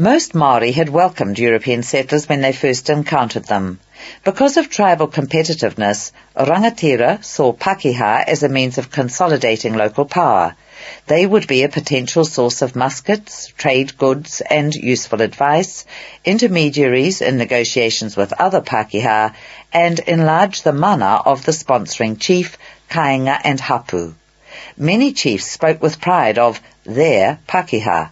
Most Maori had welcomed European settlers when they first encountered them. Because of tribal competitiveness, Rangatira saw Pākehā as a means of consolidating local power. They would be a potential source of muskets, trade goods and useful advice, intermediaries in negotiations with other Pākehā, and enlarge the mana of the sponsoring chief, kāinga and hapu. Many chiefs spoke with pride of their Pākehā.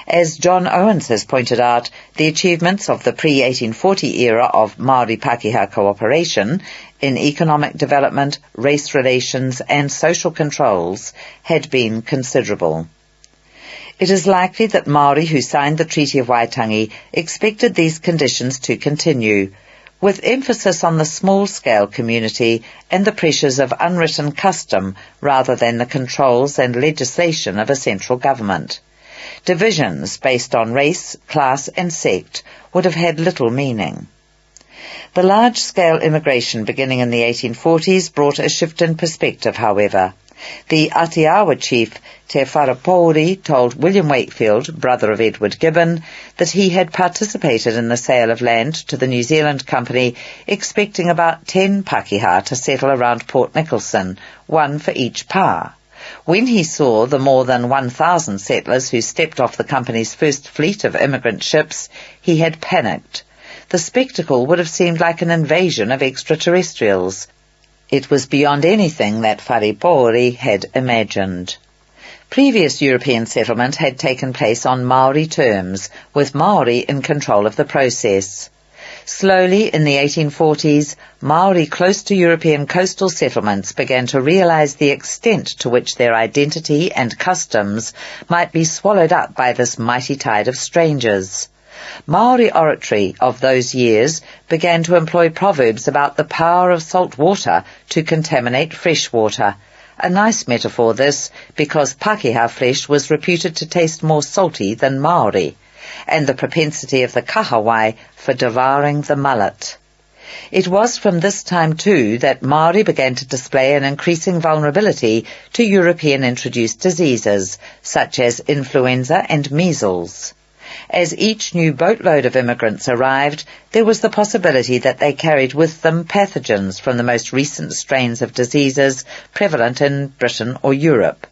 As John Owens has pointed out, the achievements of the pre-1840 era of Māori-Pākehā cooperation in economic development, race relations and social controls had been considerable. It is likely that Māori who signed the Treaty of Waitangi expected these conditions to continue, with emphasis on the small-scale community and the pressures of unwritten custom rather than the controls and legislation of a central government. Divisions based on race, class and sect would have had little meaning. The large-scale immigration beginning in the 1840s brought a shift in perspective, however. The Atiawa chief Te Wharapouri told William Wakefield, brother of Edward Gibbon, that he had participated in the sale of land to the New Zealand Company, expecting about 10 Pākehā to settle around Port Nicholson, one for each pā. When he saw the more than 1,000 settlers who stepped off the company's first fleet of immigrant ships, he had panicked. The spectacle would have seemed like an invasion of extraterrestrials. It was beyond anything that Wharapouri had imagined. Previous European settlement had taken place on Maori terms, with Maori in control of the process. Slowly, in the 1840s, Maori close to European coastal settlements began to realize the extent to which their identity and customs might be swallowed up by this mighty tide of strangers. Maori oratory of those years began to employ proverbs about the power of salt water to contaminate fresh water. A nice metaphor this, because Pākehā flesh was reputed to taste more salty than Maori, and the propensity of the kahawai for devouring the mullet. It was from this time, too, that Maori began to display an increasing vulnerability to European-introduced diseases, such as influenza and measles. As each new boatload of immigrants arrived, there was the possibility that they carried with them pathogens from the most recent strains of diseases prevalent in Britain or Europe.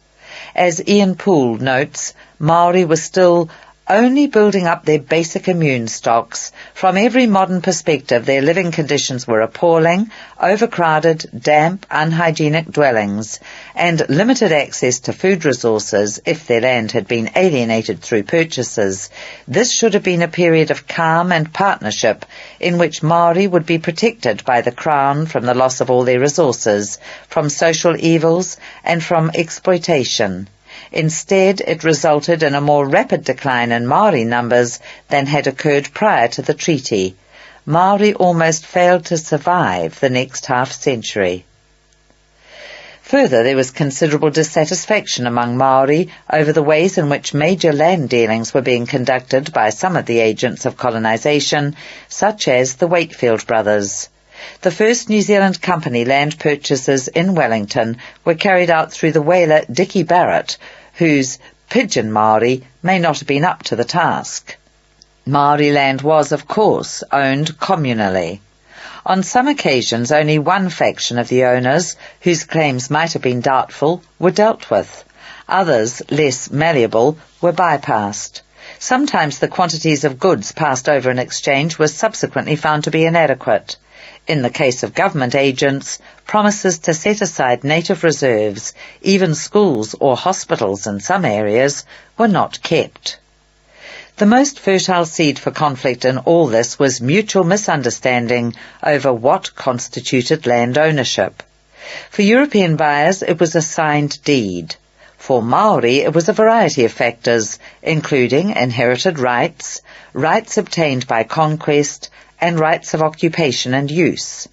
As Ian Poole notes, Maori were still only building up their basic immune stocks. From every modern perspective, their living conditions were appalling, overcrowded, damp, unhygienic dwellings, and limited access to food resources if their land had been alienated through purchases. This should have been a period of calm and partnership in which Maori would be protected by the Crown from the loss of all their resources, from social evils, and from exploitation. Instead, it resulted in a more rapid decline in Maori numbers than had occurred prior to the treaty. Maori almost failed to survive the next half-century. Further, there was considerable dissatisfaction among Maori over the ways in which major land dealings were being conducted by some of the agents of colonization, such as the Wakefield brothers. The first New Zealand Company land purchases in Wellington were carried out through the whaler Dickie Barrett, whose pidgin Maori may not have been up to the task. Maori land was, of course, owned communally. On some occasions, only one faction of the owners, whose claims might have been doubtful, were dealt with. Others, less malleable, were bypassed. Sometimes the quantities of goods passed over in exchange were subsequently found to be inadequate. In the case of government agents, promises to set aside native reserves, even schools or hospitals in some areas, were not kept. The most fertile seed for conflict in all this was mutual misunderstanding over what constituted land ownership. For European buyers, it was a signed deed. For Maori, it was a variety of factors, including inherited rights, rights obtained by conquest, and rights of occupation and use.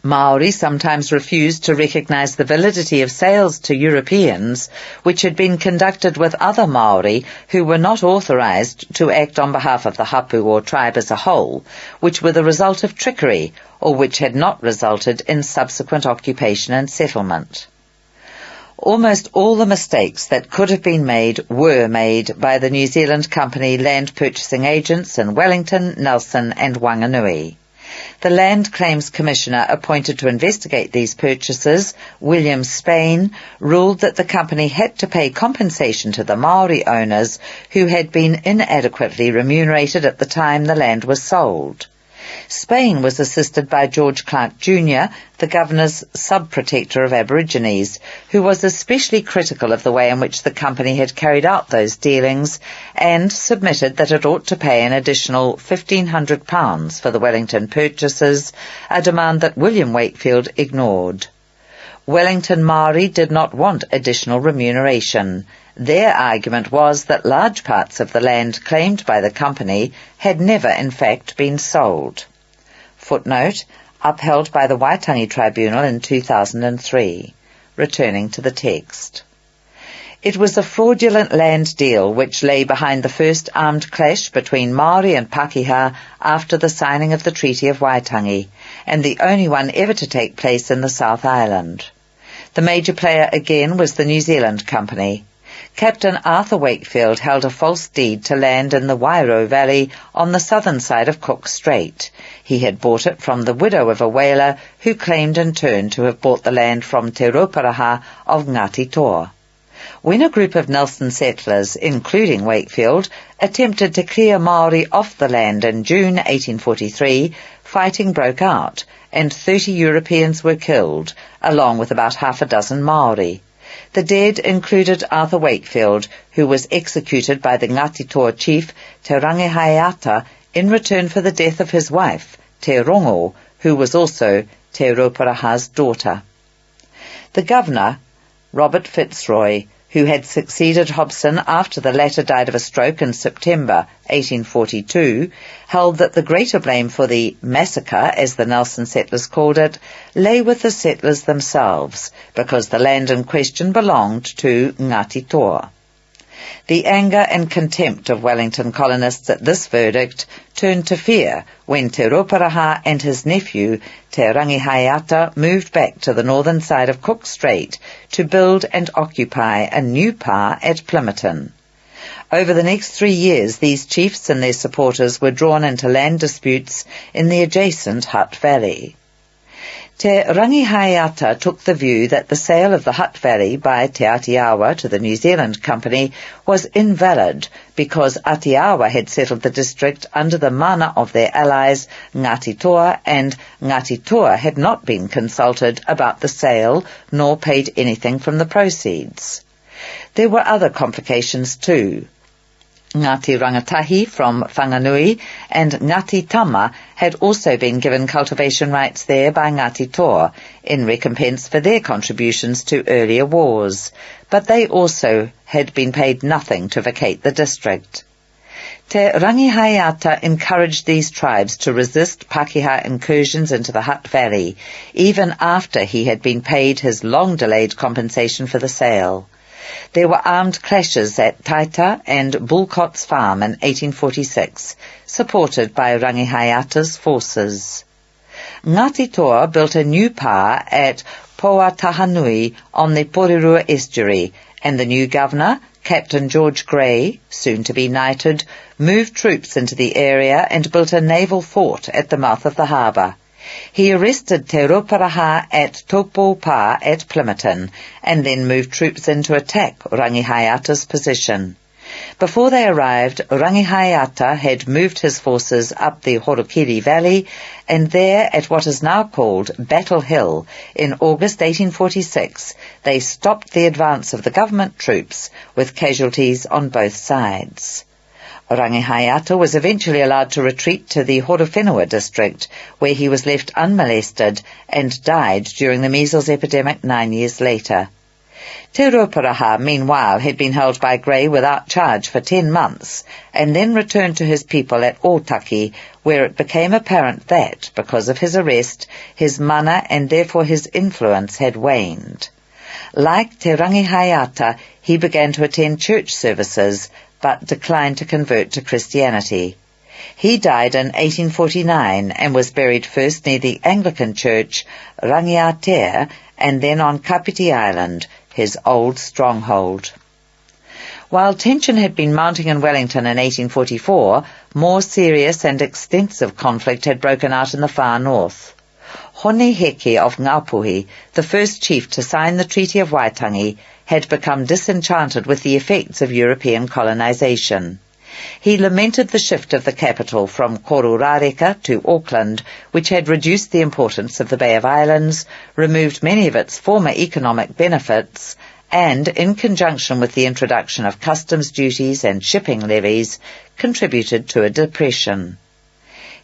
Maori sometimes refused to recognize the validity of sales to Europeans, which had been conducted with other Maori who were not authorized to act on behalf of the hapu or tribe as a whole, which were the result of trickery, or which had not resulted in subsequent occupation and settlement. Almost all the mistakes that could have been made were made by the New Zealand Company land purchasing agents in Wellington, Nelson and Wanganui. The Land Claims Commissioner appointed to investigate these purchases, William Spain, ruled that the company had to pay compensation to the Maori owners who had been inadequately remunerated at the time the land was sold. Spain was assisted by George Clark Jr., the Governor's sub-protector of Aborigines, who was especially critical of the way in which the company had carried out those dealings and submitted that it ought to pay an additional £1,500 for the Wellington purchases, a demand that William Wakefield ignored. Wellington Maori did not want additional remuneration. Their argument was that large parts of the land claimed by the company had never in fact been sold. Footnote, upheld by the Waitangi Tribunal in 2003. Returning to the text. It was a fraudulent land deal which lay behind the first armed clash between Maori and Pakeha after the signing of the Treaty of Waitangi, and the only one ever to take place in the South Island. The major player again was the New Zealand Company. Captain Arthur Wakefield held a false deed to land in the Wairau Valley on the southern side of Cook Strait. He had bought it from the widow of a whaler who claimed in turn to have bought the land from Te Rauparaha of Ngati Toa. When a group of Nelson settlers, including Wakefield, attempted to clear Maori off the land in June 1843, fighting broke out, and 30 Europeans were killed, along with about half a dozen Maori. The dead included Arthur Wakefield, who was executed by the Ngati Toa chief Te Rangihaiata in return for the death of his wife, Te Rongo, who was also Te Rauparaha's daughter. The governor, Robert Fitzroy, who had succeeded Hobson after the latter died of a stroke in September 1842, held that the greater blame for the massacre, as the Nelson settlers called it, lay with the settlers themselves, because the land in question belonged to Ngati Toa. The anger and contempt of Wellington colonists at this verdict turned to fear when Te Rauparaha and his nephew, Te Rangihaiata, moved back to the northern side of Cook Strait to build and occupy a new pa at Plimmerton. Over the next 3 years, these chiefs and their supporters were drawn into land disputes in the adjacent Hutt Valley. Te Rangihaiata took the view that the sale of the Hutt Valley by Te Atiawa to the New Zealand Company was invalid because Atiawa had settled the district under the mana of their allies Ngati Toa, and Ngati Toa had not been consulted about the sale nor paid anything from the proceeds. There were other complications too. Ngati Rangatahi from Whanganui and Ngati Tama had also been given cultivation rights there by Ngati Toa in recompense for their contributions to earlier wars, but they also had been paid nothing to vacate the district. Te Rangihaiata encouraged these tribes to resist Pakeha incursions into the Hutt Valley, even after he had been paid his long-delayed compensation for the sale. There were armed clashes at Taita and Bullcott's Farm in 1846, supported by Rangihaiata's forces. Ngati Toa built a new pa at Poatahanui on the Porirua estuary, and the new governor, Captain George Grey, soon to be knighted, moved troops into the area and built a naval fort at the mouth of the harbour. He arrested Te Rauparaha at Taupo Pa at Plimmerton, and then moved troops in to attack Rangihaiata's position. Before they arrived, Rangihaiata had moved his forces up the Horokiri Valley, and there, at what is now called Battle Hill, in August 1846, they stopped the advance of the government troops, with casualties on both sides. Rangihaiata was eventually allowed to retreat to the Horowhenua district, where he was left unmolested and died during the measles epidemic 9 years later. Te Rauparaha, meanwhile, had been held by Grey without charge for 10 months, and then returned to his people at Otaki, where it became apparent that, because of his arrest, his mana and therefore his influence had waned. Like Te Rangihaiata, he began to attend church services, but declined to convert to Christianity. He died in 1849 and was buried first near the Anglican church, Rangiatea, and then on Kapiti Island, his old stronghold. While tension had been mounting in Wellington in 1844, more serious and extensive conflict had broken out in the far north. Hone Heke of Ngāpuhi, the first chief to sign the Treaty of Waitangi, had become disenchanted with the effects of European colonization. He lamented the shift of the capital from Kororareka to Auckland, which had reduced the importance of the Bay of Islands, removed many of its former economic benefits, and, in conjunction with the introduction of customs duties and shipping levies, contributed to a depression.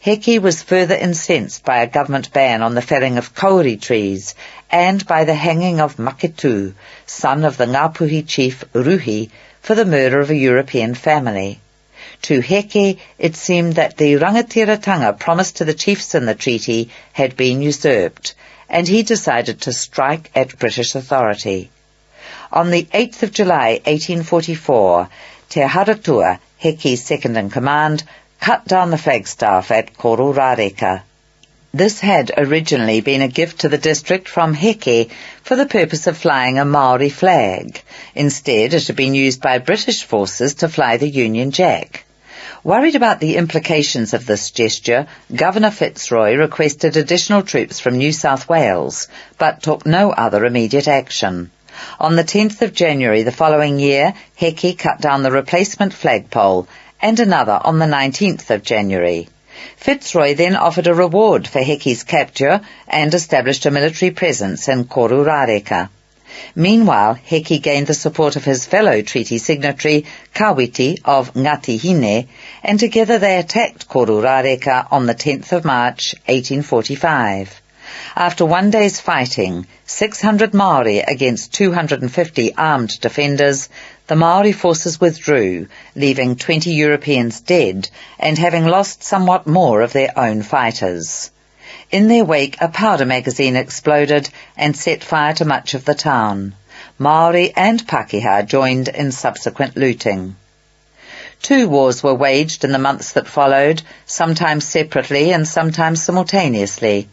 Heke was further incensed by a government ban on the felling of kauri trees and by the hanging of Maketu, son of the Ngāpuhi chief Ruhi, for the murder of a European family. To Heke, it seemed that the rangatiratanga promised to the chiefs in the treaty had been usurped, and he decided to strike at British authority. On the 8th of July 1844, Te Haratua, Heke's second-in-command, cut down the flagstaff at Kororareka. This had originally been a gift to the district from Heke for the purpose of flying a Maori flag. Instead, it had been used by British forces to fly the Union Jack. Worried about the implications of this gesture, Governor Fitzroy requested additional troops from New South Wales, but took no other immediate action. On the 10th of January the following year, Heke cut down the replacement flagpole, and another on the 19th of January. Fitzroy then offered a reward for Heke's capture and established a military presence in Kororareka. Meanwhile, Heke gained the support of his fellow treaty signatory, Kawiti of Ngati Hine, and together they attacked Kororareka on the 10th of March 1845. After one day's fighting, 600 Maori against 250 armed defenders, the Maori forces withdrew, leaving 20 Europeans dead and having lost somewhat more of their own fighters. In their wake, a powder magazine exploded and set fire to much of the town. Maori and Pākehā joined in subsequent looting. 2 wars were waged in the months that followed, sometimes separately and sometimes simultaneously.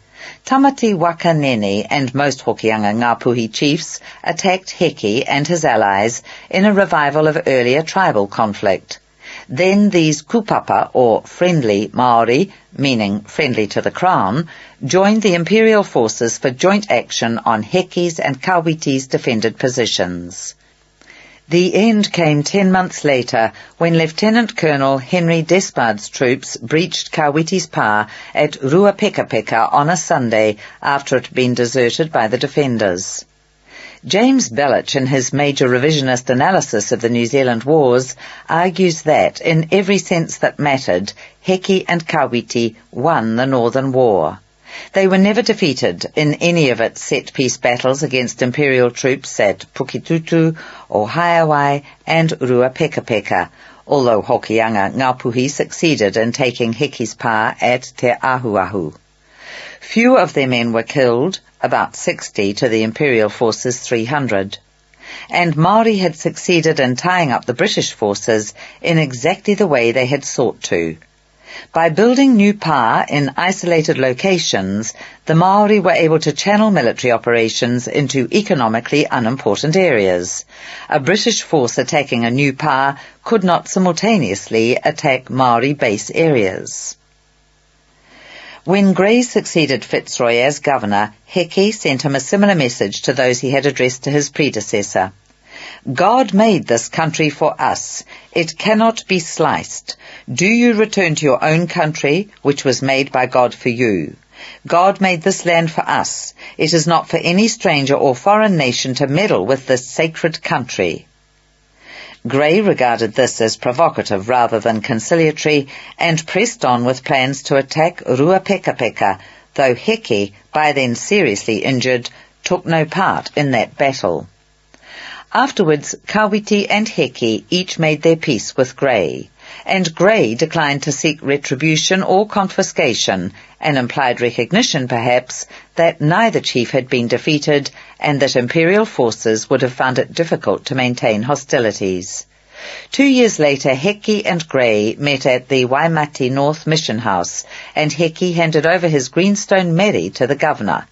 Tamati Wakanene and most Hokianga Ngāpuhi chiefs attacked Heke and his allies in a revival of earlier tribal conflict. Then these kupapa, or friendly Maori, meaning friendly to the Crown, joined the imperial forces for joint action on Heke's and Kawiti's defended positions. The end came 10 months later when Lieutenant Colonel Henry Despard's troops breached Kawiti's pa at Ruapekapeka on a Sunday after it had been deserted by the defenders. James Belich, in his major revisionist analysis of the New Zealand wars, argues that, in every sense that mattered, Heke and Kawiti won the Northern War. They were never defeated in any of its set-piece battles against imperial troops at Pukitutu, Ohaiawai, and Ruapekapeka, although Hokianga Ngāpuhi succeeded in taking Heke's pa at Te Ahuahu. Few of their men were killed, about 60 to the imperial force's 300. And Maori had succeeded in tying up the British forces in exactly the way they had sought to. By building new pa in isolated locations, the Maori were able to channel military operations into economically unimportant areas. A British force attacking a new pa could not simultaneously attack Maori base areas. When Grey succeeded Fitzroy as governor, Heke sent him a similar message to those he had addressed to his predecessor. God made this country for us. It cannot be sliced. Do you return to your own country, which was made by God for you. God made this land for us. It is not for any stranger or foreign nation to meddle with this sacred country. Grey regarded this as provocative rather than conciliatory and pressed on with plans to attack Ruapekapeka, though Heke, by then seriously injured, took no part in that battle. Afterwards, Kawiti and Heke each made their peace with Grey, and Grey declined to seek retribution or confiscation, an implied recognition, perhaps, that neither chief had been defeated and that imperial forces would have found it difficult to maintain hostilities. 2 years later, Heke and Grey met at the Waimati North Mission House, and Heke handed over his greenstone meri to the governor.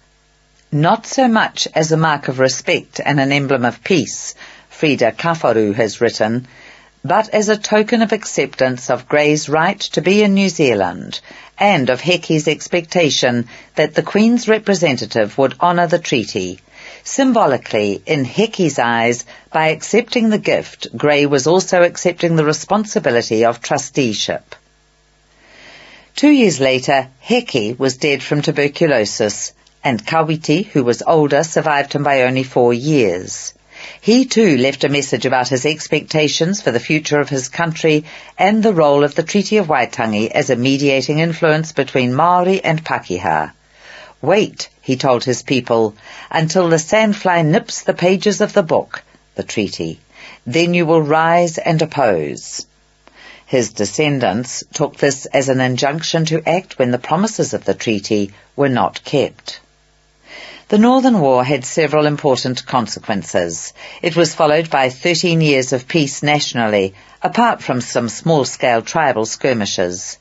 Not so much as a mark of respect and an emblem of peace, Frida Kafaru has written, but as a token of acceptance of Grey's right to be in New Zealand and of Heke's expectation that the Queen's representative would honour the treaty. Symbolically, in Heke's eyes, by accepting the gift, Grey was also accepting the responsibility of trusteeship. 2 years later, Heke was dead from tuberculosis, and Kawiti, who was older, survived him by only 4 years. He too left a message about his expectations for the future of his country and the role of the Treaty of Waitangi as a mediating influence between Maori and Pakeha. Wait, he told his people, until the sandfly nips the pages of the book, the treaty. Then you will rise and oppose. His descendants took this as an injunction to act when the promises of the treaty were not kept. The Northern War had several important consequences. It was followed by 13 years of peace nationally, apart from some small-scale tribal skirmishes.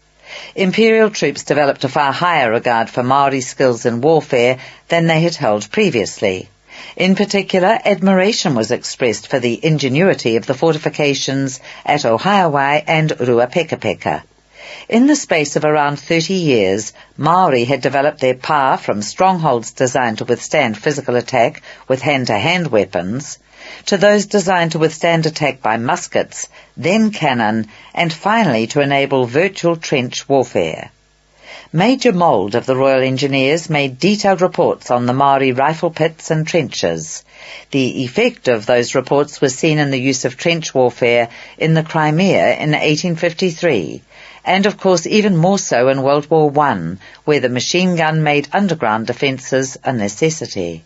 Imperial troops developed a far higher regard for Maori skills in warfare than they had held previously. In particular, admiration was expressed for the ingenuity of the fortifications at Ohiawai and Ruapekapeka. In the space of around 30 years, Maori had developed their power from strongholds designed to withstand physical attack with hand-to-hand weapons, to those designed to withstand attack by muskets, then cannon, and finally to enable virtual trench warfare. Major Mould of the Royal Engineers made detailed reports on the Maori rifle pits and trenches. The effect of those reports was seen in the use of trench warfare in the Crimea in 1853, and of course even more so in World War I, where the machine gun made underground defences a necessity.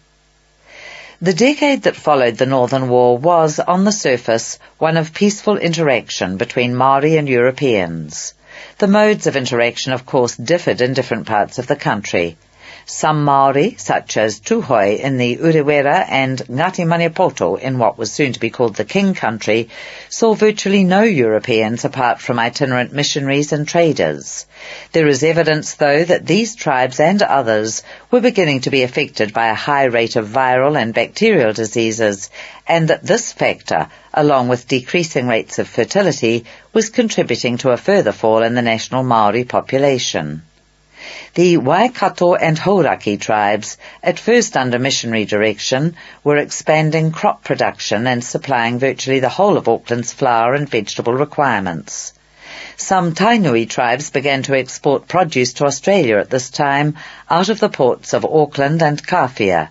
The decade that followed the Northern War was, on the surface, one of peaceful interaction between Maori and Europeans. The modes of interaction, of course, differed in different parts of the country. Some Maori, such as Tuhoi in the Urewera and Ngati Maniapoto in what was soon to be called the King Country, saw virtually no Europeans apart from itinerant missionaries and traders. There is evidence, though, that these tribes and others were beginning to be affected by a high rate of viral and bacterial diseases, and that this factor, along with decreasing rates of fertility, was contributing to a further fall in the national Maori population. The Waikato and Hauraki tribes, at first under missionary direction, were expanding crop production and supplying virtually the whole of Auckland's flour and vegetable requirements. Some Tainui tribes began to export produce to Australia at this time out of the ports of Auckland and Kawhia.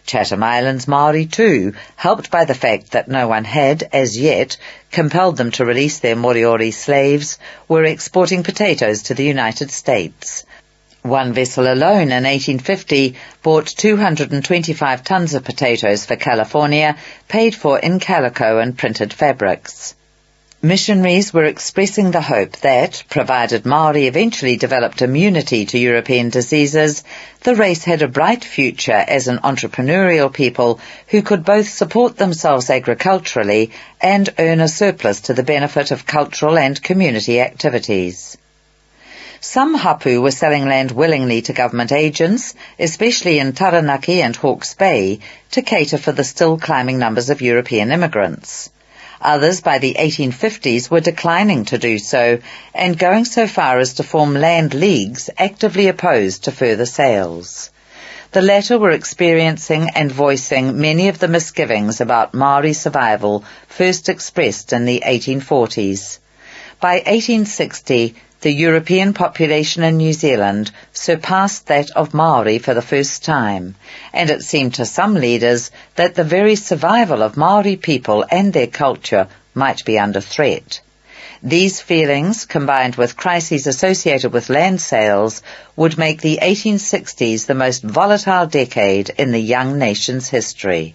Chatham Islands Maori, too, helped by the fact that no one had, as yet, compelled them to release their Moriori slaves, were exporting potatoes to the United States. One vessel alone in 1850 bought 225 tons of potatoes for California, paid for in calico and printed fabrics. Missionaries were expressing the hope that, provided Maori eventually developed immunity to European diseases, the race had a bright future as an entrepreneurial people who could both support themselves agriculturally and earn a surplus to the benefit of cultural and community activities. Some hapu were selling land willingly to government agents, especially in Taranaki and Hawke's Bay, to cater for the still climbing numbers of European immigrants. Others by the 1850s were declining to do so, and going so far as to form land leagues actively opposed to further sales. The latter were experiencing and voicing many of the misgivings about Maori survival first expressed in the 1840s. By 1860, the European population in New Zealand surpassed that of Maori for the first time, and it seemed to some leaders that the very survival of Maori people and their culture might be under threat. These feelings, combined with crises associated with land sales, would make the 1860s the most volatile decade in the young nation's history.